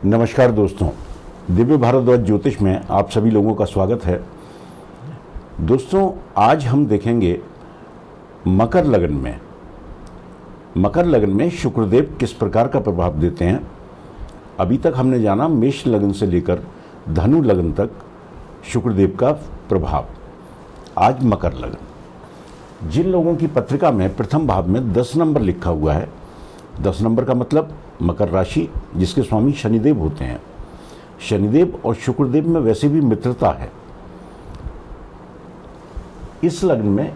नमस्कार दोस्तों, दिव्य भारद्वाज ज्योतिष में आप सभी लोगों का स्वागत है। दोस्तों, आज हम देखेंगे मकर लगन में शुक्रदेव किस प्रकार का प्रभाव देते हैं। अभी तक हमने जाना मेष लगन से लेकर धनु लगन तक शुक्रदेव का प्रभाव। आज मकर लगन। जिन लोगों की पत्रिका में प्रथम भाव में 10 नंबर लिखा हुआ है, 10 नंबर का मतलब मकर राशि, जिसके स्वामी शनिदेव होते हैं। शनिदेव और शुक्रदेव में वैसे भी मित्रता है। इस लग्न में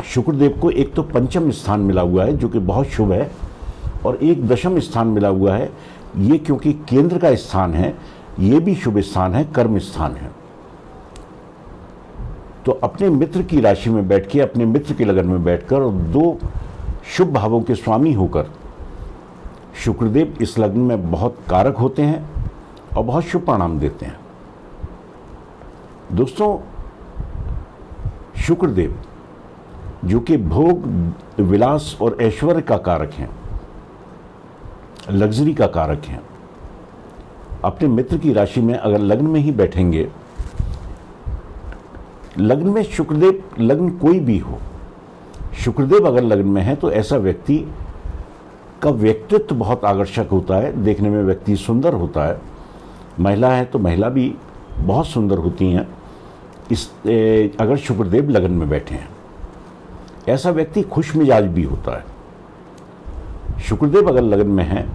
शुक्रदेव को एक तो पंचम स्थान मिला हुआ है जो कि बहुत शुभ है, और एक दशम स्थान मिला हुआ है। ये क्योंकि केंद्र का स्थान है, ये भी शुभ स्थान है, कर्म स्थान है। तो अपने मित्र की राशि में बैठ के, अपने मित्र के लगन में बैठकर और 2 शुभ भावों के स्वामी होकर शुक्रदेव इस लग्न में बहुत कारक होते हैं और बहुत शुभ परिणाम देते हैं। दोस्तों, शुक्रदेव जो कि भोग, विलास और ऐश्वर्य का कारक हैं, लग्जरी का कारक हैं, अपने मित्र की राशि में अगर लग्न में ही बैठेंगे, लग्न में शुक्रदेव, लग्न कोई भी हो, शुक्रदेव अगर लग्न में है तो ऐसा व्यक्ति का व्यक्तित्व बहुत आकर्षक होता है। देखने में व्यक्ति सुंदर होता है। महिला है तो महिला भी बहुत सुंदर होती हैं अगर शुक्रदेव लगन में बैठे हैं। ऐसा व्यक्ति खुश मिजाज भी होता है। शुक्रदेव अगर लगन में है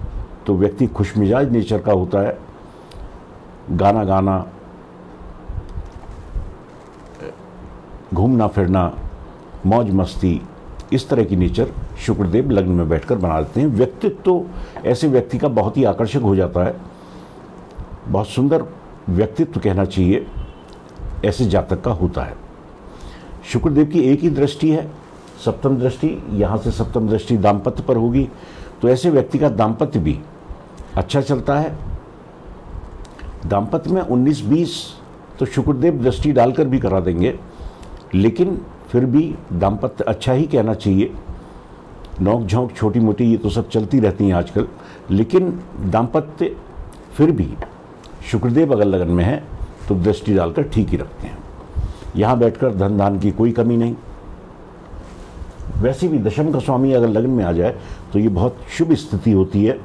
तो व्यक्ति खुश मिजाज नेचर का होता है। गाना गाना, घूमना फिरना, मौज मस्ती, इस तरह की नेचर शुक्रदेव लग्न में बैठकर बना देते हैं। व्यक्तित्व तो ऐसे व्यक्ति का बहुत ही आकर्षक हो जाता है। बहुत सुंदर व्यक्तित्व कहना चाहिए ऐसे जातक का होता है। शुक्रदेव की एक ही दृष्टि है, सप्तम दृष्टि। यहाँ से सप्तम दृष्टि दाम्पत्य पर होगी तो ऐसे व्यक्ति का दाम्पत्य भी अच्छा चलता है। दाम्पत्य में 19-20 तो शुक्रदेव दृष्टि डालकर भी करा देंगे, लेकिन फिर भी दाम्पत्य अच्छा ही कहना चाहिए। नोक झोंक छोटी मोटी ये तो सब चलती रहती हैं आजकल, लेकिन दाम्पत्य फिर भी शुक्रदेव अगर लगन में है तो दृष्टि डालकर ठीक ही रखते हैं। यहाँ बैठकर धन धान की कोई कमी नहीं। वैसे भी दशम का स्वामी अगर लगन में आ जाए तो ये बहुत शुभ स्थिति होती है।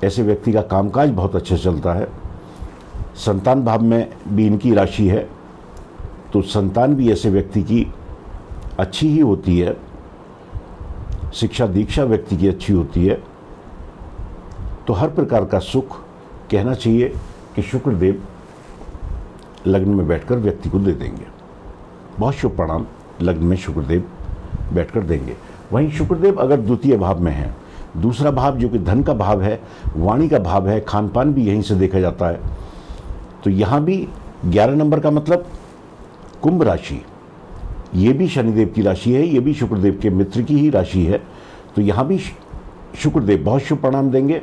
ऐसे व्यक्ति का कामकाज बहुत अच्छा चलता है। संतान भाव में भी इनकी राशि है तो संतान भी ऐसे व्यक्ति की अच्छी ही होती है। शिक्षा दीक्षा व्यक्ति की अच्छी होती है। तो हर प्रकार का सुख कहना चाहिए कि शुक्रदेव लग्न में बैठकर व्यक्ति को दे देंगे। बहुत शुभ परिणाम लग्न में शुक्रदेव बैठकर देंगे। वहीं शुक्रदेव अगर द्वितीय भाव में है, दूसरा भाव जो कि धन का भाव है, वाणी का भाव है, खान पान भी यहीं से देखा जाता है, तो यहाँ भी 11 नंबर का मतलब कुंभ राशि, ये भी शनिदेव की राशि है, ये भी शुक्रदेव के मित्र की ही राशि है। तो यहाँ भी शुक्रदेव बहुत शुभ परिणाम देंगे।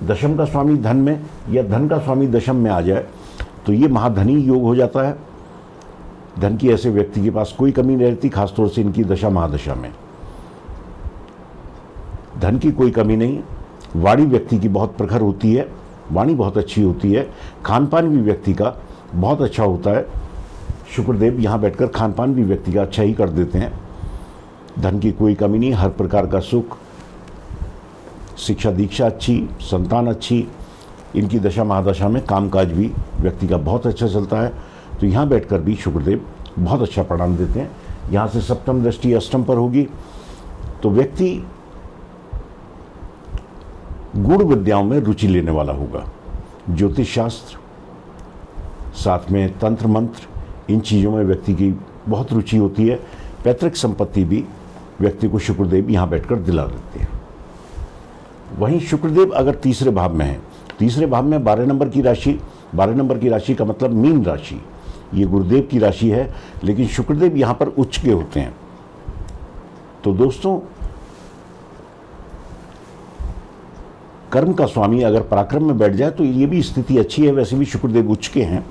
दशम का स्वामी धन में या धन का स्वामी दशम में आ जाए तो ये महाधनी योग हो जाता है। धन की ऐसे व्यक्ति के पास कोई कमी नहीं रहती, खासतौर से इनकी दशा महादशा में धन की कोई कमी नहीं। वाणी व्यक्ति की बहुत प्रखर होती है, वाणी बहुत अच्छी होती है। खान पान भी व्यक्ति का बहुत अच्छा होता है। शुक्रदेव यहाँ बैठकर खान पान भी व्यक्ति का अच्छा ही कर देते हैं। धन की कोई कमी नहीं, हर प्रकार का सुख, शिक्षा दीक्षा अच्छी, संतान अच्छी। इनकी दशा महादशा में कामकाज भी व्यक्ति का बहुत अच्छा चलता है। तो यहाँ बैठकर भी शुक्रदेव बहुत अच्छा परिणाम देते हैं। यहाँ से सप्तम दृष्टि अष्टम पर होगी तो व्यक्ति गूढ़ विद्याओं में रुचि लेने वाला होगा। ज्योतिष शास्त्र, साथ में तंत्र मंत्र, इन चीज़ों में व्यक्ति की बहुत रुचि होती है। पैतृक संपत्ति भी व्यक्ति को शुक्रदेव यहाँ बैठकर दिला देते हैं। वहीं शुक्रदेव अगर तीसरे भाव में है, तीसरे भाव में 12 नंबर की राशि, 12 नंबर की राशि का मतलब मीन राशि, ये गुरुदेव की राशि है, लेकिन शुक्रदेव यहाँ पर उच्च के होते हैं। तो दोस्तों, कर्म का स्वामी अगर पराक्रम में बैठ जाए तो ये भी स्थिति अच्छी है। वैसे भी शुक्रदेव उच्च के हैं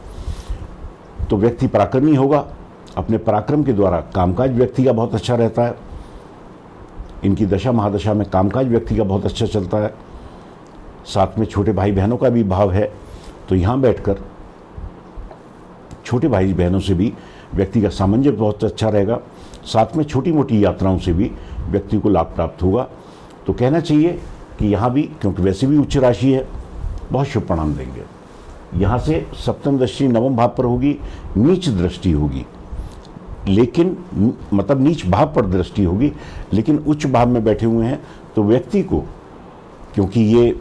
तो व्यक्ति पराक्रमी होगा। अपने पराक्रम के द्वारा कामकाज व्यक्ति का बहुत अच्छा रहता है। इनकी दशा महादशा में कामकाज व्यक्ति का बहुत अच्छा चलता है। साथ में छोटे भाई बहनों का भी भाव है, तो यहाँ बैठकर छोटे भाई बहनों से भी व्यक्ति का सामंजस्य बहुत अच्छा रहेगा। साथ में छोटी मोटी यात्राओं से भी व्यक्ति को लाभ प्राप्त होगा। तो कहना चाहिए कि यहाँ भी, क्योंकि वैसे भी उच्च राशि है, बहुत शुभ परिणाम देंगे। यहाँ से सप्तम दृष्टि नवम भाव पर होगी, नीच दृष्टि होगी, लेकिन मतलब नीच भाव पर दृष्टि होगी, लेकिन उच्च भाव में बैठे हुए हैं तो व्यक्ति को, क्योंकि ये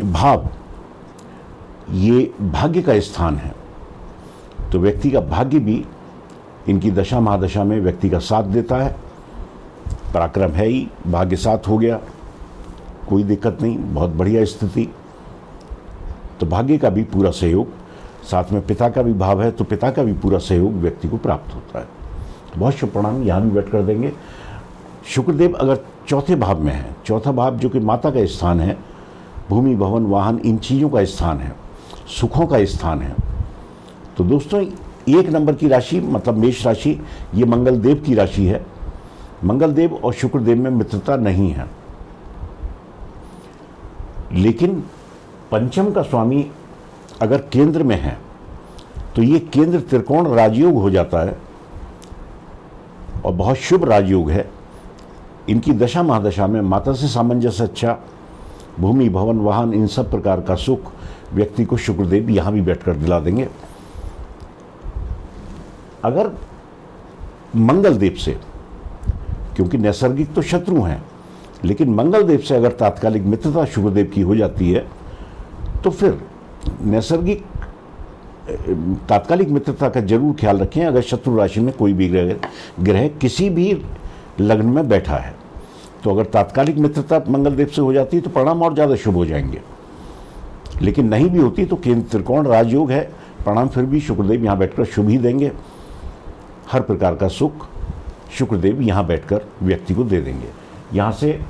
भाव ये भाग्य का स्थान है, तो व्यक्ति का भाग्य भी इनकी दशा महादशा में व्यक्ति का साथ देता है। पराक्रम है ही, भाग्य साथ हो गया, कोई दिक्कत नहीं, बहुत बढ़िया स्थिति। तो भाग्य का भी पूरा सहयोग, साथ में पिता का भी भाव है तो पिता का भी पूरा सहयोग व्यक्ति को प्राप्त होता है। बहुत शुभ परिणाम यहाँ भी बैठ कर देंगे। शुक्रदेव अगर चौथे भाव में है, चौथा भाव जो कि माता का स्थान है, भूमि भवन वाहन इन चीज़ों का स्थान है, सुखों का स्थान है, तो दोस्तों 1 नंबर की राशि मतलब मेष राशि, ये मंगल देव की राशि है। मंगल देव और शुक्रदेव में मित्रता नहीं है, लेकिन पंचम का स्वामी अगर केंद्र में है तो ये केंद्र त्रिकोण राजयोग हो जाता है और बहुत शुभ राजयोग है। इनकी दशा महादशा में माता से सामंजस्य अच्छा, भूमि भवन वाहन इन सब प्रकार का सुख व्यक्ति को शुक्रदेव यहाँ भी बैठकर दिला देंगे। अगर मंगल देव से, क्योंकि नैसर्गिक तो शत्रु हैं, लेकिन मंगल देव से अगर तात्कालिक मित्रता शुक्रदेव की हो जाती है तो फिर नैसर्गिक तात्कालिक मित्रता का जरूर ख्याल रखें। अगर शत्रु राशि में कोई भी ग्रह किसी भी लग्न में बैठा है तो अगर तात्कालिक मित्रता मंगल देव से हो जाती है तो परिणाम और ज़्यादा शुभ हो जाएंगे, लेकिन नहीं भी होती तो केंद्र त्रिकोण राजयोग है, परिणाम फिर भी शुक्रदेव यहाँ बैठकर शुभ ही देंगे। हर प्रकार का सुख शुक्रदेव यहाँ बैठकर व्यक्ति को दे देंगे। यहाँ से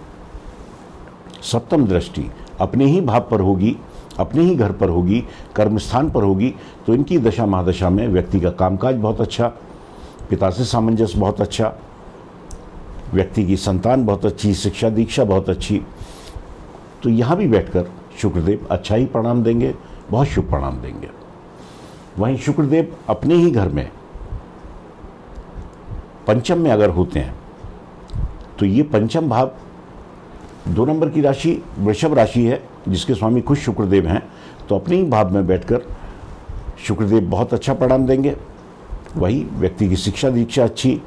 सप्तम दृष्टि अपने ही भाव पर होगी, अपने ही घर पर होगी, कर्म स्थान पर होगी, तो इनकी दशा महादशा में व्यक्ति का कामकाज बहुत अच्छा, पिता से सामंजस्य बहुत अच्छा, व्यक्ति की संतान बहुत अच्छी, शिक्षा दीक्षा बहुत अच्छी। तो यहाँ भी बैठकर शुक्रदेव अच्छा ही परिणाम देंगे, बहुत शुभ परिणाम देंगे। वहीं शुक्रदेव अपने ही घर में पंचम में अगर होते हैं तो ये पंचम भाव 2 नंबर की राशि वृषभ राशि है, जिसके स्वामी खुद शुक्रदेव हैं, तो अपने ही भाव में बैठकर शुक्रदेव बहुत अच्छा परिणाम देंगे। वही व्यक्ति की शिक्षा दीक्षा अच्छी,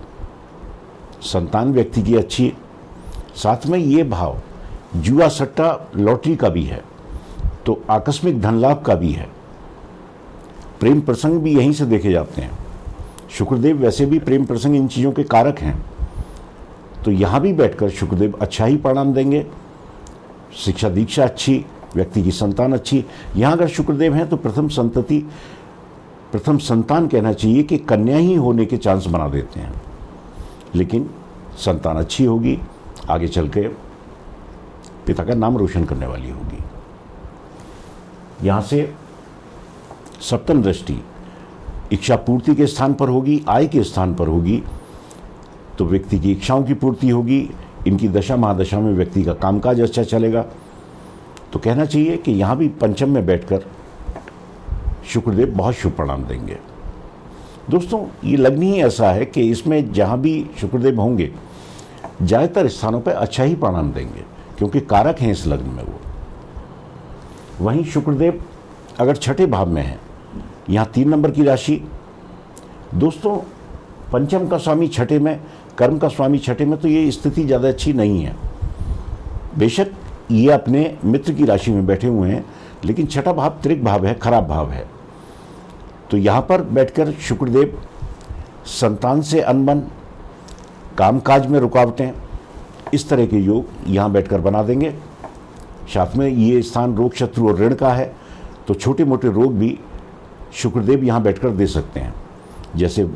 संतान व्यक्ति की अच्छी, साथ में ये भाव जुआ सट्टा लॉटरी का भी है, तो आकस्मिक धन लाभ का भी है। प्रेम प्रसंग भी यहीं से देखे जाते हैं। शुक्रदेव वैसे भी प्रेम प्रसंग इन चीज़ों के कारक हैं, तो यहाँ भी बैठकर शुक्रदेव अच्छा ही परिणाम देंगे। शिक्षा दीक्षा अच्छी, व्यक्ति की संतान अच्छी। यहाँ अगर शुक्रदेव हैं तो प्रथम संतान कहना चाहिए कि कन्या ही होने के चांस बना देते हैं, लेकिन संतान अच्छी होगी, आगे चल के पिता का नाम रोशन करने वाली होगी। यहाँ से सप्तम दृष्टि इच्छा पूर्ति के स्थान पर होगी, आय के स्थान पर होगी, तो व्यक्ति की इच्छाओं की पूर्ति होगी। इनकी दशा महादशा में व्यक्ति का कामकाज अच्छा चलेगा। तो कहना चाहिए कि यहाँ भी पंचम में बैठकर शुक्रदेव बहुत शुभ परिणाम देंगे। दोस्तों ये लग्न ही ऐसा है कि इसमें जहाँ भी शुक्रदेव होंगे ज़्यादातर स्थानों पर अच्छा ही परिणाम देंगे, क्योंकि कारक हैं इस लग्न में वो। वहीं शुक्रदेव अगर छठे भाव में है, यहाँ 3 नंबर की राशि, दोस्तों पंचम का स्वामी छठे में, कर्म का स्वामी छठे में, तो ये स्थिति ज़्यादा अच्छी नहीं है। बेशक ये अपने मित्र की राशि में बैठे हुए हैं, लेकिन छठा भाव त्रिक भाव है, खराब भाव है। तो यहाँ पर बैठकर शुक्रदेव संतान से अनबन, कामकाज में रुकावटें, इस तरह के योग यहाँ बैठकर बना देंगे। साथ में ये स्थान रोग शत्रु और ऋण का है, तो छोटे मोटे रोग भी शुक्रदेव यहाँ बैठकर दे सकते हैं। जैसे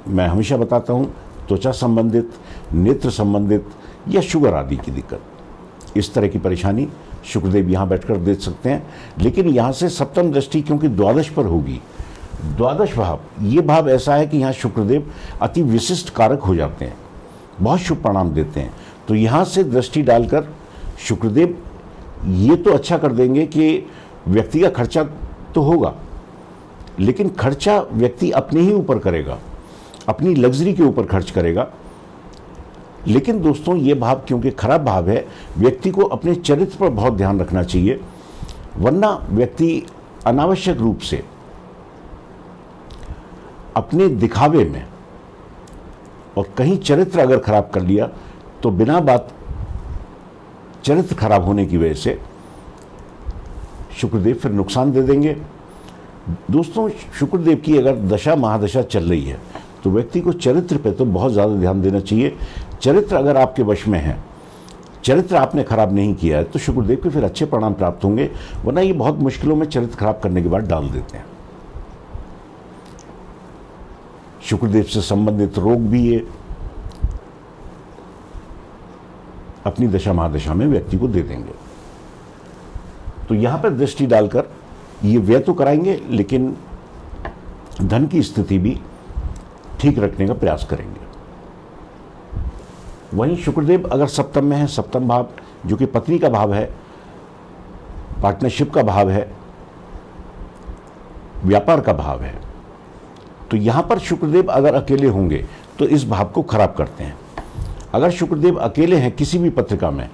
मैं हमेशा बताता हूँ, त्वचा संबंधित, नेत्र संबंधित या शुगर आदि की दिक्कत, इस तरह की परेशानी शुक्रदेव यहाँ बैठकर दे सकते हैं। लेकिन यहाँ से सप्तम दृष्टि क्योंकि द्वादश पर होगी, द्वादश भाव ये भाव ऐसा है कि यहाँ शुक्रदेव अति विशिष्ट कारक हो जाते हैं, बहुत शुभ परिणाम देते हैं। तो यहाँ से दृष्टि डालकर शुक्रदेव ये तो अच्छा कर देंगे कि व्यक्ति का खर्चा तो होगा, लेकिन खर्चा व्यक्ति अपने ही ऊपर करेगा, अपनी लग्जरी के ऊपर खर्च करेगा। लेकिन दोस्तों ये भाव क्योंकि खराब भाव है, व्यक्ति को अपने चरित्र पर बहुत ध्यान रखना चाहिए, वरना व्यक्ति अनावश्यक रूप से अपने दिखावे में और कहीं चरित्र अगर खराब कर लिया तो बिना बात चरित्र खराब होने की वजह से शुक्रदेव फिर नुकसान दे देंगे। दोस्तों शुक्रदेव की अगर दशा महादशा चल रही है तो व्यक्ति को चरित्र पे तो बहुत ज़्यादा ध्यान देना चाहिए। चरित्र अगर आपके वश में है, चरित्र आपने खराब नहीं किया है, तो शुक्रदेव के फिर अच्छे परिणाम प्राप्त होंगे, वरना ये बहुत मुश्किलों में चरित्र खराब करने के बाद डाल देते हैं। शुक्रदेव से संबंधित रोग भी ये अपनी दशा महादशा में व्यक्ति को दे देंगे। तो यहां पर दृष्टि डालकर ये व्यय तो कराएंगे, लेकिन धन की स्थिति भी ठीक रखने का प्रयास करेंगे। वहीं शुक्रदेव अगर सप्तम में है, सप्तम भाव जो कि पत्नी का भाव है, पार्टनरशिप का भाव है, व्यापार का भाव है, तो यहां पर शुक्रदेव अगर अकेले होंगे तो इस भाव को खराब करते हैं। अगर शुक्रदेव अकेले हैं किसी भी पत्रिका में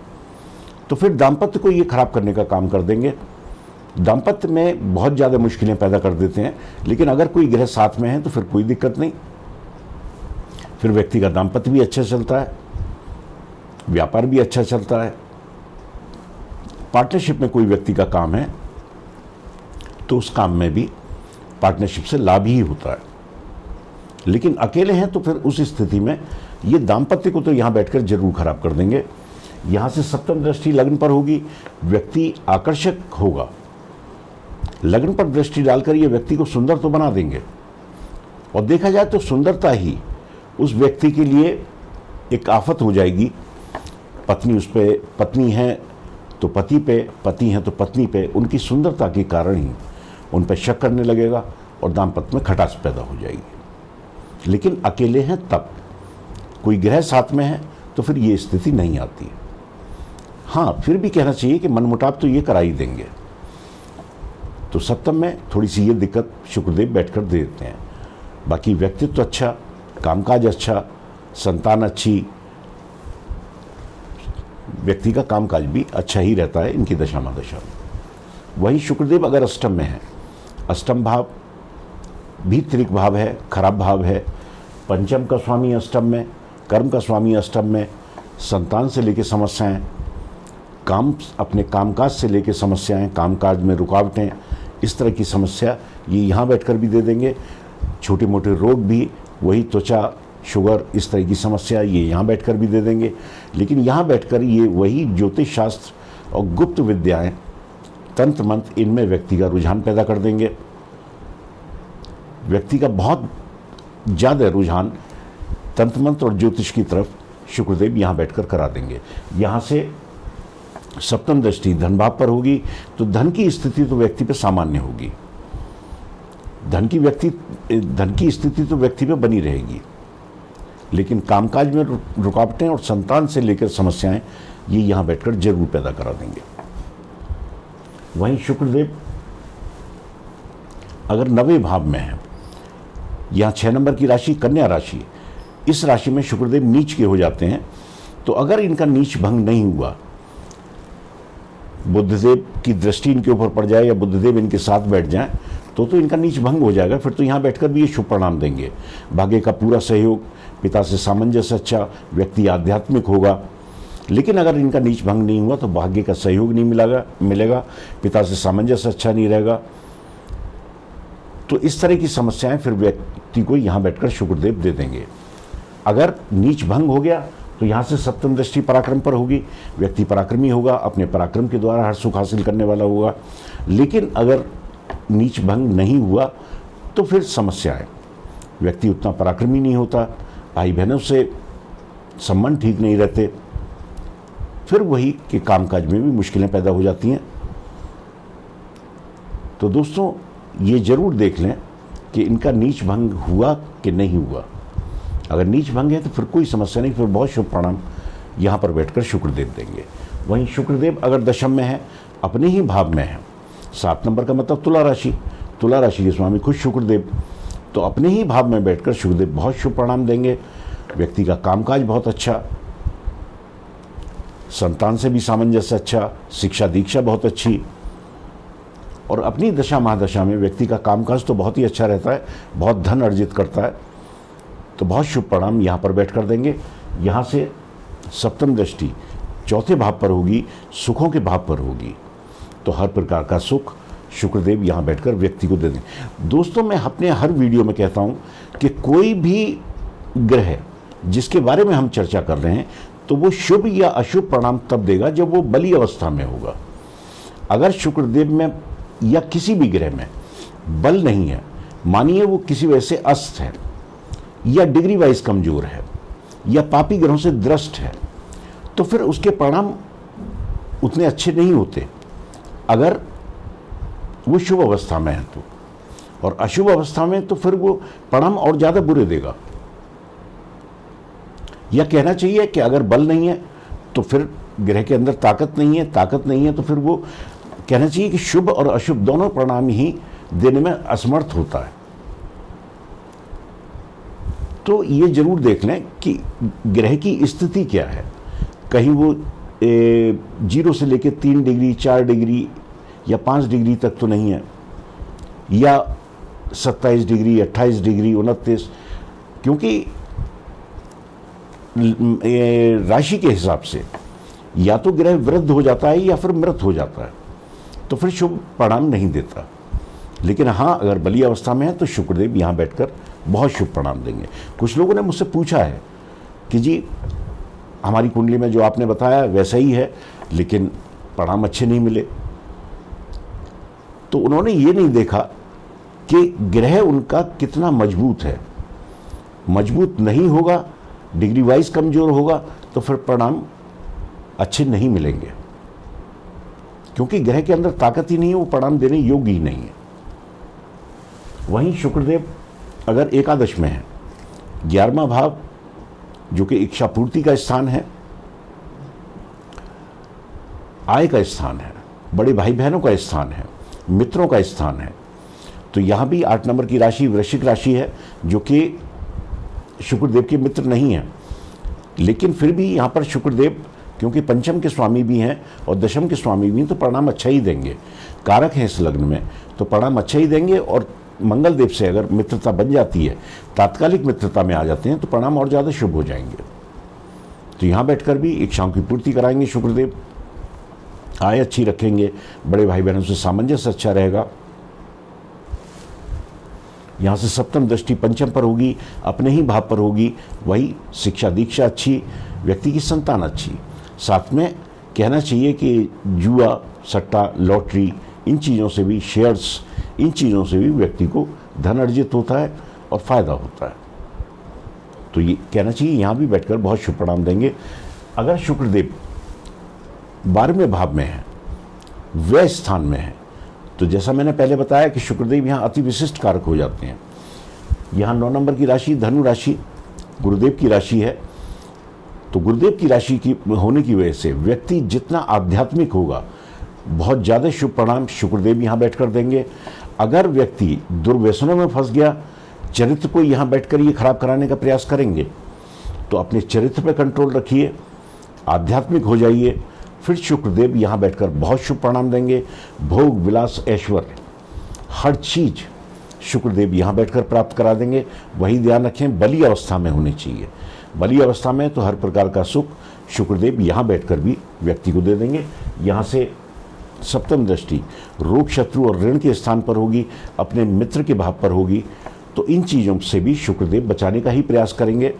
तो फिर दाम्पत्य को ये खराब करने का काम कर देंगे, दाम्पत्य में बहुत ज़्यादा मुश्किलें पैदा कर देते हैं। लेकिन अगर कोई ग्रह साथ में है तो फिर कोई दिक्कत नहीं, फिर व्यक्ति का दाम्पत्य भी अच्छा चलता है, व्यापार भी अच्छा चलता है। पार्टनरशिप में कोई व्यक्ति का काम है तो उस काम में भी पार्टनरशिप से लाभ ही होता है। लेकिन अकेले हैं तो फिर उस स्थिति में ये दाम्पत्य को तो यहां बैठकर जरूर खराब कर देंगे। यहां से सप्तम दृष्टि लग्न पर होगी, व्यक्ति आकर्षक होगा। लग्न पर दृष्टि डालकर ये व्यक्ति को सुंदर तो बना देंगे, और देखा जाए तो सुंदरता ही उस व्यक्ति के लिए एक आफत हो जाएगी। पत्नी उस पे, पत्नी है तो पति पे, पति है तो पत्नी पे, उनकी सुंदरता के कारण ही उन पर शक करने लगेगा और दाम्पत्य में खटास पैदा हो जाएगी। लेकिन अकेले हैं तब, कोई ग्रह साथ में है तो फिर ये स्थिति नहीं आती है। हाँ, फिर भी कहना चाहिए कि मनमुटाव तो ये करा ही देंगे। तो सप्तम में थोड़ी सी ये दिक्कत शुक्रदेव बैठकर दे देते हैं। बाकी व्यक्तित्व अच्छा, कामकाज अच्छा, संतान अच्छी, व्यक्ति का कामकाज भी अच्छा ही रहता है इनकी दशा महादशा में। वहीं शुक्रदेव अगर अष्टम में है, अष्टम भाव भी त्रिक भाव है, खराब भाव है। पंचम का स्वामी अष्टम में, कर्म का स्वामी अष्टम में, संतान से लेकर समस्याएं, काम अपने कामकाज से लेकर समस्याएं, कामकाज में रुकावटें, इस तरह की समस्या ये यहाँ बैठकर भी दे देंगे। छोटे मोटे रोग भी, वही त्वचा, शुगर, इस तरह की समस्या ये यहाँ बैठकर भी दे देंगे। लेकिन यहाँ बैठकर ये वही ज्योतिष शास्त्र और गुप्त विद्याएं, तंत्र मंत्र, इनमें व्यक्ति का रुझान पैदा कर देंगे। व्यक्ति का बहुत ज़्यादा रुझान तंत्र मंत्र और ज्योतिष की तरफ शुक्रदेव यहाँ बैठकर करा देंगे। यहाँ से सप्तम दृष्टि धन भाव पर होगी तो धन की स्थिति तो व्यक्ति पे सामान्य होगी, धन की स्थिति तो व्यक्ति पे बनी रहेगी। लेकिन कामकाज में रुकावटें और संतान से लेकर समस्याएं ये यहाँ बैठकर जरूर पैदा करा देंगे। वहीं शुक्रदेव अगर 9वें भाव में है, यहाँ 6 नंबर की राशि कन्या राशि, इस राशि में शुक्रदेव नीच के हो जाते हैं। तो अगर इनका नीच भंग नहीं हुआ, बुद्धदेव की दृष्टि इनके ऊपर पड़ जाए या बुद्धदेव इनके साथ बैठ जाएं तो इनका नीच भंग हो जाएगा। फिर तो यहाँ बैठकर भी ये शुभ परिणाम देंगे। भाग्य का पूरा सहयोग, पिता से सामंजस्य अच्छा, व्यक्ति आध्यात्मिक होगा। लेकिन अगर इनका नीच भंग नहीं हुआ तो भाग्य का सहयोग नहीं मिलेगा, पिता से सामंजस्य अच्छा नहीं रहेगा। तो इस तरह की समस्याएं फिर व्यक्ति को यहाँ बैठकर शुक्रदेव दे देंगे। अगर नीच भंग हो गया तो यहाँ से सप्तम दृष्टि पराक्रम पर होगी, व्यक्ति पराक्रमी होगा, अपने पराक्रम के द्वारा हर सुख हासिल करने वाला होगा। लेकिन अगर नीच भंग नहीं हुआ तो फिर समस्याएं, व्यक्ति उतना पराक्रमी नहीं होता, भाई बहनों से संबंध ठीक नहीं रहते, फिर वही कि कामकाज में भी मुश्किलें पैदा हो जाती हैं। तो दोस्तों ये जरूर देख लें कि इनका नीच भंग हुआ कि नहीं हुआ। अगर नीच भंग है तो फिर कोई समस्या नहीं, फिर बहुत शुभ परिणाम यहाँ पर बैठकर शुक्रदेव देंगे। वहीं शुक्रदेव अगर दशम में है, अपने ही भाव में है, 7 नंबर का मतलब तुला राशि, तुला राशि के स्वामी खुद शुक्रदेव, तो अपने ही भाव में बैठकर शुक्रदेव बहुत शुभ परिणाम देंगे। व्यक्ति का कामकाज बहुत अच्छा, संतान से भी सामंजस्य अच्छा, शिक्षा दीक्षा बहुत अच्छी, और अपनी दशा महादशा में व्यक्ति का कामकाज तो बहुत ही अच्छा रहता है, बहुत धन अर्जित करता है, तो बहुत शुभ परिणाम यहाँ पर बैठ कर देंगे। यहाँ से सप्तम दृष्टि चौथे भाव पर होगी, सुखों के भाव पर होगी, तो हर प्रकार का सुख शुक्रदेव यहाँ बैठकर व्यक्ति को दे देंगे। दोस्तों, मैं अपने हर वीडियो में कहता हूँ कि कोई भी ग्रह जिसके बारे में हम चर्चा कर रहे हैं तो वो शुभ या अशुभ परिणाम तब देगा जब वो बली अवस्था में होगा। अगर शुक्रदेव में या किसी भी ग्रह में बल नहीं है, मानिए वो किसी वजह से अस्त है या डिग्री वाइज कमजोर है या पापी ग्रहों से द्रष्ट है, तो फिर उसके परिणाम उतने अच्छे नहीं होते अगर वो शुभ अवस्था में है तो, और अशुभ अवस्था में तो फिर वो परिणाम और ज़्यादा बुरे देगा। या कहना चाहिए कि अगर बल नहीं है तो फिर ग्रह के अंदर ताकत नहीं है, ताकत नहीं है तो फिर वो कहना चाहिए कि शुभ और अशुभ दोनों परिणाम ही देने में असमर्थ होता है। तो ये जरूर देख लें कि ग्रह की स्थिति क्या है, कहीं वो 0 से लेकर 3 डिग्री 4 डिग्री या 5 डिग्री तक तो नहीं है, या 27 डिग्री 28 डिग्री 29, क्योंकि राशि के हिसाब से या तो ग्रह वृद्ध हो जाता है या फिर मृत हो जाता है, तो फिर शुभ परिणाम नहीं देता। लेकिन हाँ, अगर बली अवस्था में है तो शुक्रदेव यहाँ बैठकर बहुत शुभ परिणाम देंगे। कुछ लोगों ने मुझसे पूछा है कि जी हमारी कुंडली में जो आपने बताया वैसा ही है लेकिन परिणाम अच्छे नहीं मिले, तो उन्होंने ये नहीं देखा कि ग्रह उनका कितना मजबूत है। मजबूत नहीं होगा, डिग्री वाइज कमजोर होगा, तो फिर परिणाम अच्छे नहीं मिलेंगे, क्योंकि ग्रह के अंदर ताकत ही नहीं है, वो परिणाम देने योग्य ही नहीं है। वहीं शुक्रदेव अगर एकादश में है, 11वां भाव जो कि इच्छा पूर्ति का स्थान है, आय का स्थान है, बड़े भाई बहनों का स्थान है, मित्रों का स्थान है, तो यहाँ भी 8 नंबर की राशि वृश्चिक राशि है जो कि शुक्रदेव के मित्र नहीं है। लेकिन फिर भी यहाँ पर शुक्रदेव क्योंकि पंचम के स्वामी भी हैं और दशम के स्वामी भी हैं, तो परिणाम अच्छा ही देंगे। कारक हैं इस लग्न में, तो परिणाम अच्छा ही देंगे। और मंगल देव से अगर मित्रता बन जाती है, तात्कालिक मित्रता में आ जाते हैं, तो परिणाम और ज़्यादा शुभ हो जाएंगे। तो यहाँ बैठकर भी इच्छाओं की पूर्ति कराएंगे शुक्रदेव, आय अच्छी रखेंगे, बड़े भाई बहनों से सामंजस्य अच्छा रहेगा। यहाँ से सप्तम दृष्टि पंचम पर होगी, अपने ही भाव पर होगी, वही शिक्षा दीक्षा अच्छी, व्यक्ति की संतान अच्छी। साथ में कहना चाहिए कि जुआ, सट्टा, लॉटरी, इन चीज़ों से भी, शेयर्स, इन चीज़ों से भी व्यक्ति को धन अर्जित होता है और फायदा होता है। तो ये कहना चाहिए यहाँ भी बैठकर बहुत शुभ परिणाम देंगे। अगर शुक्रदेव 12वें भाव में है, व्यय स्थान में है, तो जैसा मैंने पहले बताया कि शुक्रदेव यहाँ अति विशिष्ट कारक हो जाते हैं। यहाँ 9 नंबर की राशि धनु राशि गुरुदेव की राशि है, तो गुरुदेव की राशि की होने की वजह से व्यक्ति जितना आध्यात्मिक होगा, बहुत ज़्यादा शुभ परिणाम शुक्रदेव यहाँ बैठकर देंगे। अगर व्यक्ति दुर्व्यसनों में फंस गया, चरित्र को यहाँ बैठकर ये खराब कराने का प्रयास करेंगे, तो अपने चरित्र पर कंट्रोल रखिए, आध्यात्मिक हो जाइए, फिर शुक्रदेव यहाँ बैठकर बहुत शुभ परिणाम देंगे। भोग विलास ऐश्वर्य हर चीज शुक्रदेव यहाँ बैठकर प्राप्त करा देंगे। वही ध्यान रखें, बली अवस्था में होनी चाहिए। बली अवस्था में तो हर प्रकार का सुख शुक्रदेव यहाँ बैठकर भी व्यक्ति को दे देंगे। यहाँ से सप्तम दृष्टि रोग, शत्रु और ऋण के स्थान पर होगी, अपने मित्र के भाव पर होगी, तो इन चीज़ों से भी शुक्रदेव बचाने का ही प्रयास करेंगे।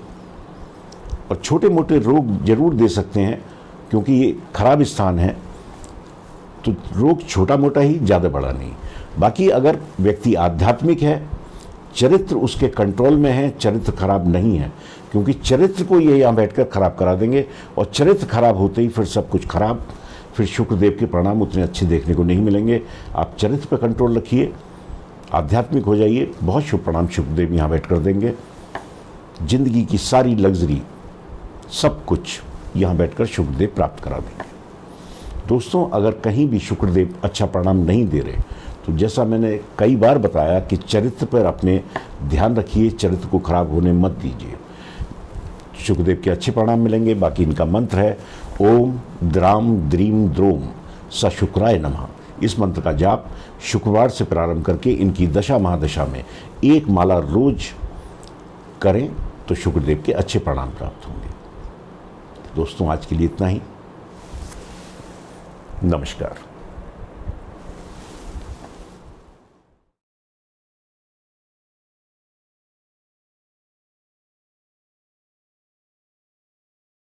और छोटे मोटे रोग जरूर दे सकते हैं, क्योंकि ये खराब स्थान है, तो रोग छोटा मोटा ही, ज़्यादा बड़ा नहीं। बाकी अगर व्यक्ति आध्यात्मिक है, चरित्र उसके कंट्रोल में है, चरित्र खराब नहीं है, क्योंकि चरित्र को ये यहाँ बैठकर खराब करा देंगे, और चरित्र खराब होते ही फिर सब कुछ खराब, फिर शुक्रदेव के परिणाम उतने अच्छे देखने को नहीं मिलेंगे। आप चरित्र पर कंट्रोल रखिए, आध्यात्मिक हो जाइए, बहुत शुभ परिणाम शुक्रदेव यहाँ बैठ कर देंगे। जिंदगी की सारी लग्जरी, सब कुछ यहाँ बैठकर शुक्रदेव प्राप्त करा देंगे। दोस्तों, अगर कहीं भी शुक्रदेव अच्छा परिणाम नहीं दे रहे तो जैसा मैंने कई बार बताया कि चरित्र पर अपने ध्यान रखिए, चरित्र को खराब होने मत दीजिए। शुक्रदेव के अच्छे परिणाम मिलेंगे। बाकी इनका मंत्र है ओम द्राम द्रीम द्रोम स शुक्राय नमः। इस मंत्र का जाप शुक्रवार से प्रारंभ करके इनकी दशा महादशा में एक माला रोज करें तो शुक्रदेव के अच्छे परिणाम प्राप्त होंगे। दोस्तों, आज के लिए इतना ही। नमस्कार।